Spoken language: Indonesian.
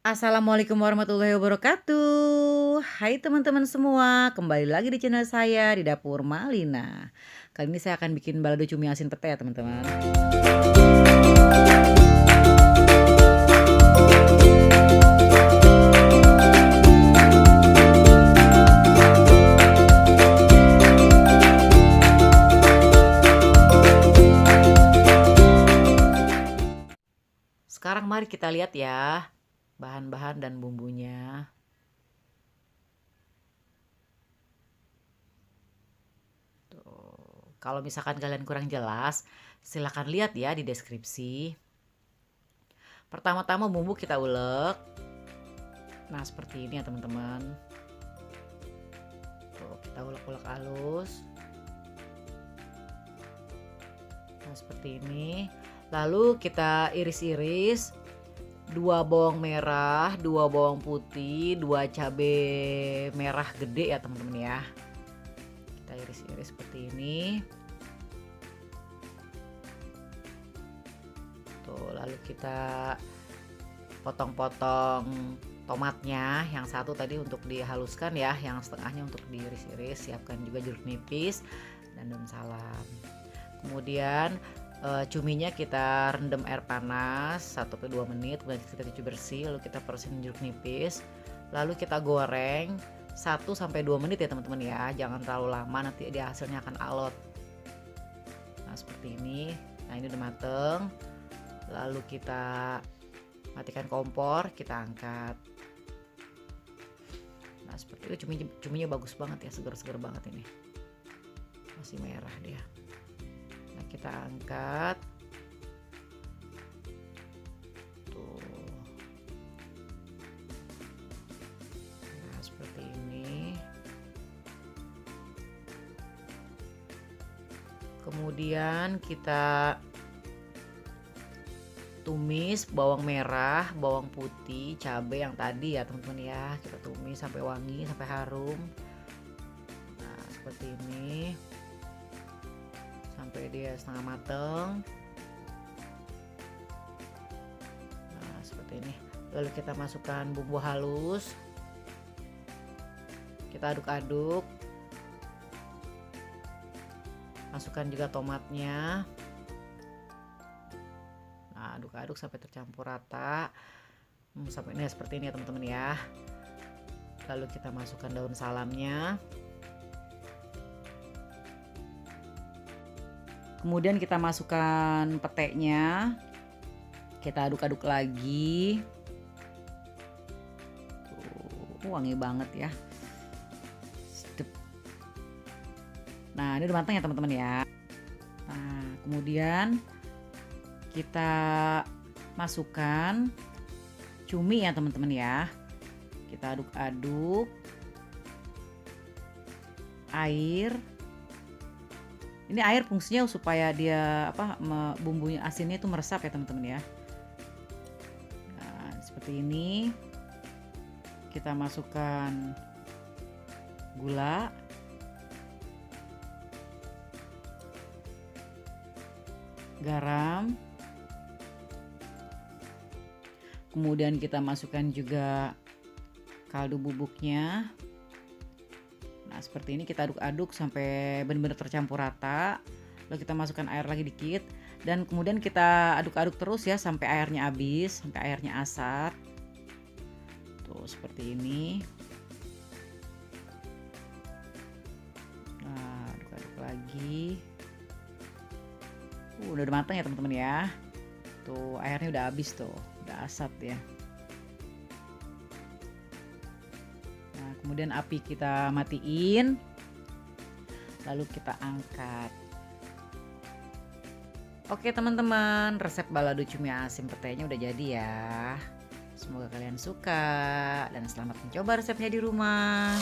Assalamualaikum warahmatullahi wabarakatuh. Hai teman-teman semua, kembali lagi di channel saya di Dapur Malina. Kali ini saya akan bikin balado cumi asin pete ya teman-teman. Sekarang mari kita lihat ya bahan-bahan dan bumbunya. Tuh, kalau misalkan kalian kurang jelas, silahkan lihat ya di deskripsi. Pertama-tama bumbu kita ulek. Nah, seperti ini ya teman-teman. Tuh, kita ulek-ulek halus. Nah, seperti ini. Lalu kita iris-iris 2 bawang merah, 2 bawang putih, 2 cabai merah gede ya teman-teman ya. Kita iris-iris seperti ini. Tuh, lalu kita potong-potong tomatnya. Yang satu tadi untuk dihaluskan ya, yang setengahnya untuk diiris-iris. Siapkan juga jeruk nipis dan daun salam. Kemudian cuminya kita rendam air panas 1-2 menit, kemudian kita cuci bersih, lalu kita peresin jeruk nipis, lalu kita goreng 1-2 menit ya teman-teman ya, jangan terlalu lama, nanti dia hasilnya akan alot. Nah seperti ini. Nah ini udah mateng, lalu kita matikan kompor, kita angkat. Nah seperti itu, cuminya bagus banget ya, segar-segar banget ini, masih merah dia. Nah kita angkat tuh. Nah seperti ini. Kemudian kita tumis bawang merah, bawang putih, cabai yang tadi ya teman-teman ya, kita tumis sampai wangi, sampai harum. Nah seperti ini sampai dia setengah mateng. Nah seperti ini. Lalu kita masukkan bumbu halus, kita aduk-aduk, masukkan juga tomatnya. Nah aduk-aduk sampai tercampur rata, sampai ini seperti ini ya teman-teman ya. Lalu kita masukkan daun salamnya. Kemudian kita masukkan petenya, kita aduk-aduk lagi. Tuh, wangi banget ya. Sedep. Nah ini udah matang ya teman-teman ya. Nah kemudian kita masukkan cumi ya teman-teman ya. Kita aduk-aduk. Air. Ini air fungsinya supaya dia bumbunya asinnya itu meresap ya teman-teman ya. Nah, seperti ini. Kita masukkan gula. Garam. Kemudian kita masukkan juga kaldu bubuknya. Nah seperti ini, kita aduk-aduk sampai benar-benar tercampur rata. Lalu kita masukkan air lagi dikit, dan kemudian kita aduk-aduk terus ya sampai airnya habis, sampai airnya asar. Tuh seperti ini. Nah aduk-aduk lagi. Udah matang ya teman-teman ya. Tuh airnya udah habis tuh, udah asat ya. Kemudian api kita matiin, lalu kita angkat. Oke teman-teman, resep balado cumi asin petenya udah jadi ya. Semoga kalian suka dan selamat mencoba resepnya di rumah.